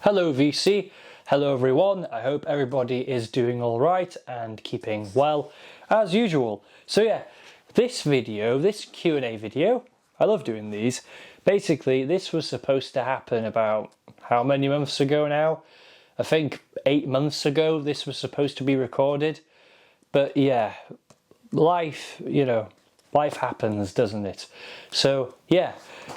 Hello VC, hello everyone, I hope everybody is doing alright and keeping well as usual. So yeah, this Q&A video, I love doing these. Basically this was supposed to happen about how many months ago now? I think 8 months ago this was supposed to be recorded. But yeah, life happens, doesn't it? So yeah,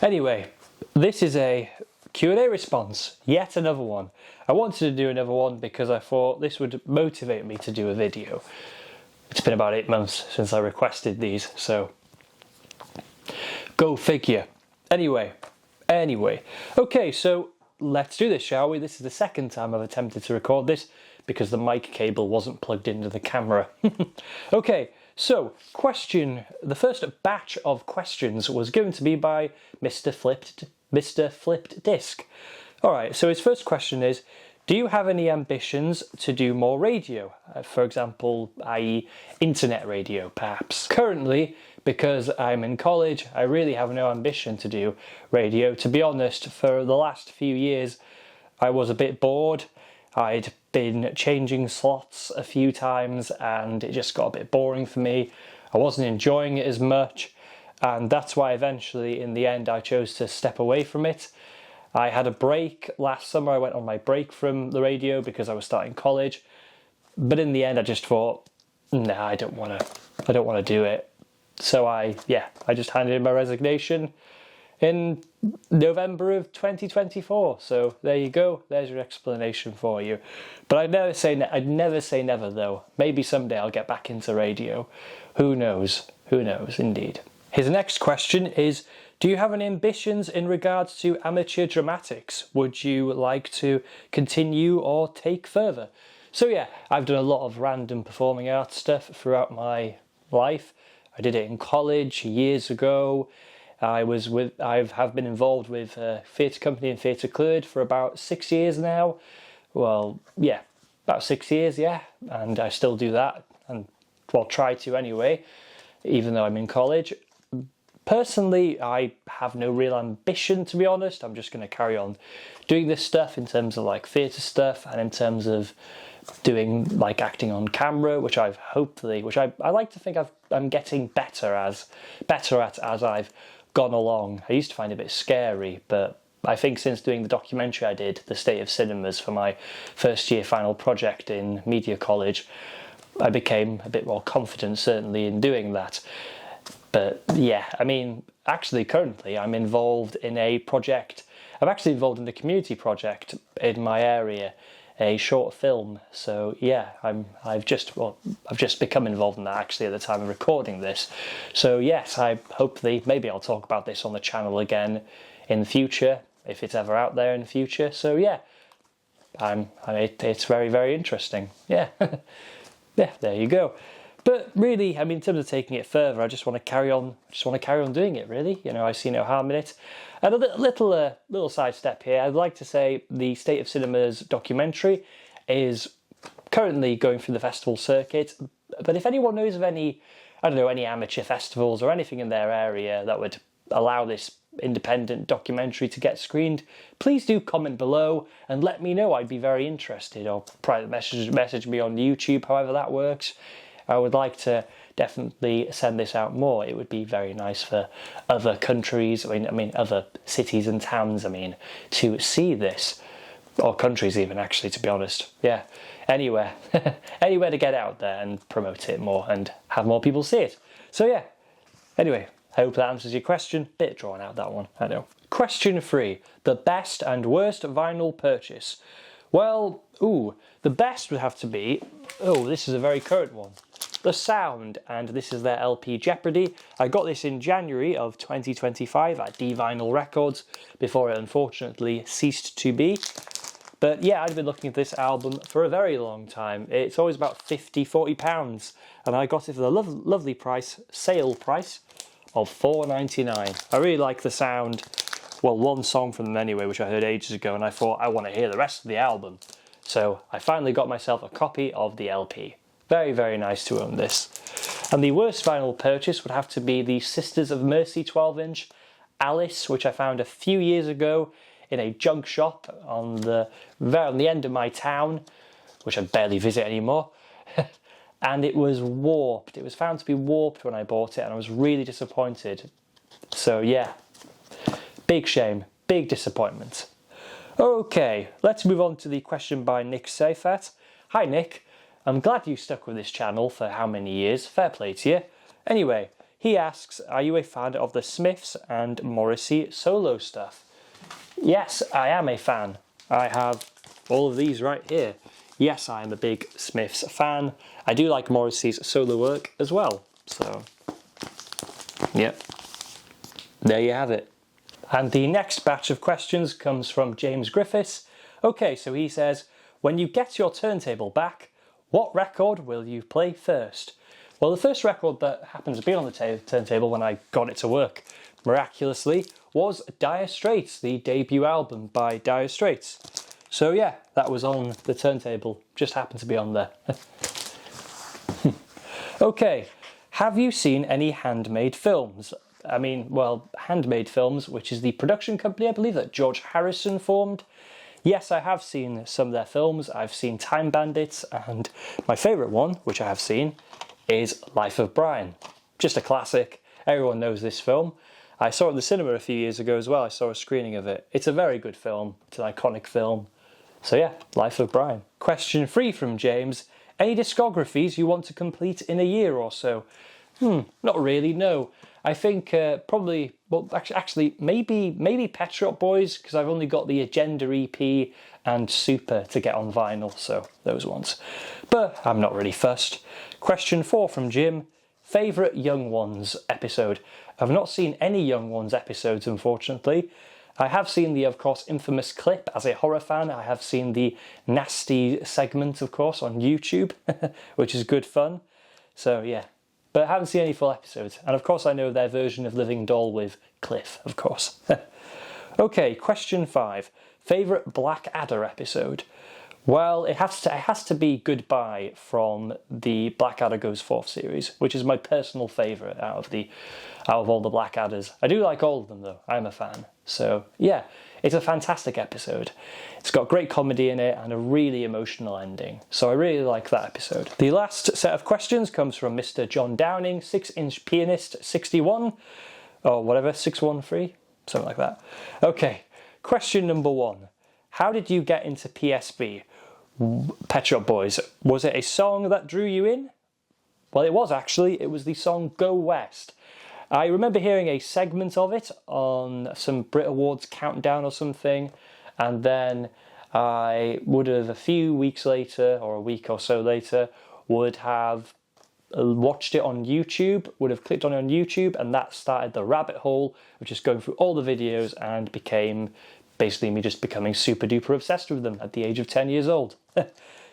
anyway, this is a Q&A response, yet another one. I wanted to do another one because I thought this would motivate me to do a video. It's been about 8 months since I requested these, so go figure. Anyway, okay, so let's do this, shall we? This is the second time I've attempted to record this because the mic cable wasn't plugged into the camera. Okay, so the first batch of questions was given to me by Mr. Flipped Disc. Alright, so his first question is, do you have any ambitions to do more radio? For example, i.e. internet radio, perhaps. Currently, because I'm in college, I really have no ambition to do radio. To be honest, for the last few years, I was a bit bored. I'd been changing slots a few times and it just got a bit boring for me. I wasn't enjoying it as much, and that's why eventually in the end I chose to step away from it. I had a break last summer. I went on my break from the radio because I was starting college, but in the end I just thought, nah, I don't want to do it. So I just handed in my resignation in November of 2024. So there you go. There's your explanation for you. But I'd never say never though. Maybe someday I'll get back into radio. Who knows? Who knows indeed. His next question is, do you have any ambitions in regards to amateur dramatics? Would you like to continue or take further? So yeah, I've done a lot of random performing arts stuff throughout my life. I did it in college years ago. I have been involved with a theatre company in Theatre Clwyd for about 6 years now. Well, yeah, about 6 years, yeah. And I still do that, and well, try to anyway, even though I'm in college. Personally, I have no real ambition, to be honest. I'm just going to carry on doing this stuff in terms of like theatre stuff and in terms of doing like acting on camera, which I like to think I'm getting better at as I've gone along. I used to find it a bit scary, but I think since doing the documentary I did, The State of Cinemas, for my first year final project in media college, I became a bit more confident certainly in doing that. But yeah, I mean, actually currently I'm involved in a project. I'm actually involved in a community project in my area, a short film. So yeah, I've just become involved in that actually at the time of recording this. So yes, maybe I'll talk about this on the channel again in the future, if it's ever out there in the future. So yeah, it's very, very interesting. Yeah. Yeah, there you go. But really, I mean, in terms of taking it further, I just want to carry on doing it, really. You know, I see no harm in it. And a little side step here, I'd like to say the State of Cinemas documentary is currently going through the festival circuit. But if anyone knows of any amateur festivals or anything in their area that would allow this independent documentary to get screened, please do comment below and let me know. I'd be very interested, or private message me on YouTube, however that works. I would like to definitely send this out more. It would be very nice for other countries, I mean other cities and towns, to see this. Or countries even, actually, to be honest. Yeah, anywhere to get out there and promote it more and have more people see it. So yeah, anyway, I hope that answers your question. Bit drawn out, that one, I know. Question 3, the best and worst vinyl purchase. Well, the best would have to be, this is a very current one. The Sound, and this is their LP Jeopardy. I got this in January of 2025 at D-Vinyl Records, before it unfortunately ceased to be. But yeah, I've been looking at this album for a very long time. It's always about £40, and I got it for the lovely sale price of £4.99. I really like The Sound. Well, one song from them anyway, which I heard ages ago, and I thought I want to hear the rest of the album. So I finally got myself a copy of the LP. Very, very nice to own this. And the worst vinyl purchase would have to be the Sisters of Mercy 12-inch Alice, which I found a few years ago in a junk shop on the end of my town, which I barely visit anymore. And it was warped. It was found to be warped when I bought it, and I was really disappointed. So yeah, big shame, big disappointment. Okay, let's move on to the question by Nick Seifert. Hi Nick, I'm glad you stuck with this channel for how many years, fair play to you. Anyway, he asks, are you a fan of the Smiths and Morrissey solo stuff? Yes, I am a fan. I have all of these right here. Yes, I am a big Smiths fan. I do like Morrissey's solo work as well. So, yep, there you have it. And the next batch of questions comes from James Griffiths. Okay, so he says, when you get your turntable back, what record will you play first? Well, the first record that happens to be on the turntable when I got it to work, miraculously, was Dire Straits, the debut album by Dire Straits. So yeah, that was on the turntable, just happened to be on there. Okay, have you seen any Handmade films? I mean, well, Handmade Films, which is the production company, I believe, that George Harrison formed. Yes, I have seen some of their films. I've seen Time Bandits, and my favourite one, which I have seen, is Life of Brian. Just a classic. Everyone knows this film. I saw it in the cinema a few years ago as well. I saw a screening of it. It's a very good film. It's an iconic film. So yeah, Life of Brian. Question 3 from James. Any discographies you want to complete in a year or so? Not really, no. I think probably, well, actually, maybe Pet Shop Boys, because I've only got the Agenda EP and Super to get on vinyl, so those ones. But I'm not really fussed. Question 4 from Jim. Favourite Young Ones episode? I've not seen any Young Ones episodes, unfortunately. I have seen the, of course, infamous clip as a horror fan. I have seen the nasty segment, of course, on YouTube, which is good fun. So, yeah. But I haven't seen any full episodes. And, of course, I know their version of Living Doll with Cliff, of course. Okay, question 5. Favourite Blackadder episode? Well, it has to be Goodbye from the Blackadder Goes Forth series, which is my personal favourite out of all the Blackadders. I do like all of them though, I'm a fan. So yeah, it's a fantastic episode. It's got great comedy in it and a really emotional ending. So I really like that episode. The last set of questions comes from Mr. John Downing, 6-inch pianist 61, or whatever, 613, something like that. Okay, question number 1. How did you get into PSB? Pet Shop Boys. Was it a song that drew you in? Well, it was actually. It was the song Go West. I remember hearing a segment of it on some Brit Awards countdown or something, and then I would have a few weeks later, or a week or so later, would have watched it on YouTube, would have clicked on it on YouTube, and that started the rabbit hole of just going through all the videos and became basically me just becoming super duper obsessed with them at the age of 10 years old.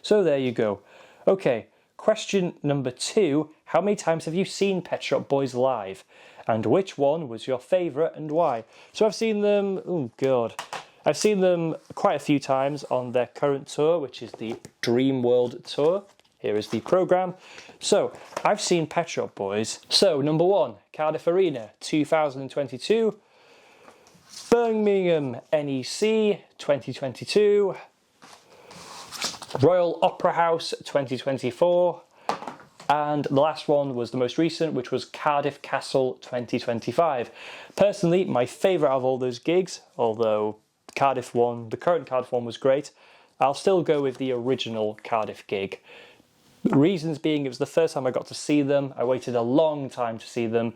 So there you go. Okay, question number 2. How many times have you seen Pet Shop Boys live? And which one was your favourite and why? So I've seen them, oh god, I've seen them quite a few times on their current tour, which is the Dream World Tour. Here is the programme. So, I've seen Pet Shop Boys. So, number 1, Cardiff Arena, 2022. Birmingham NEC 2022, Royal Opera House 2024, and the last one was the most recent, which was Cardiff Castle 2025. Personally, my favourite of all those gigs, although the current Cardiff one was great, I'll still go with the original Cardiff gig. Reasons being, it was the first time I got to see them. I waited a long time to see them,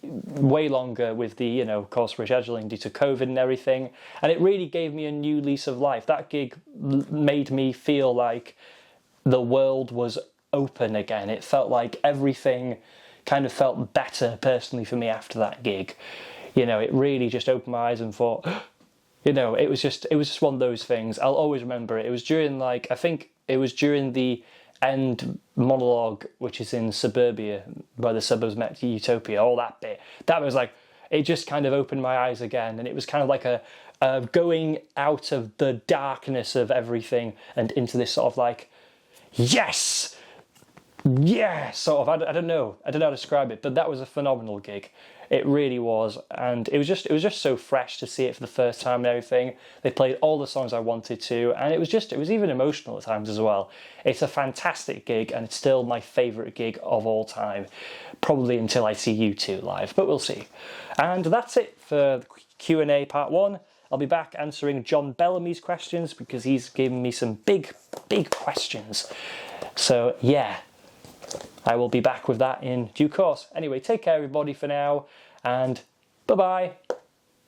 way longer with the, of course, rescheduling due to COVID and everything. And it really gave me a new lease of life. That gig made me feel like the world was open again. It felt like everything kind of felt better personally for me after that gig. It really just opened my eyes and thought, it was just one of those things. I'll always remember it. It was during the end monologue, which is in Suburbia, where the suburbs met to Utopia, all that bit. That was like, it just kind of opened my eyes again, and it was kind of like a going out of the darkness of everything and into this sort of like, yes, yeah, sort of. I don't know how to describe it, but that was a phenomenal gig. It really was, and it was just so fresh to see it for the first time and everything. They played all the songs I wanted to, and it was even emotional at times as well. It's a fantastic gig, and it's still my favourite gig of all time, probably until I see U2 live, but we'll see. And that's it for the Q&A part 1. I'll be back answering John Bellamy's questions because he's given me some big questions. So yeah, I will be back with that in due course. Anyway, take care everybody for now, and bye-bye.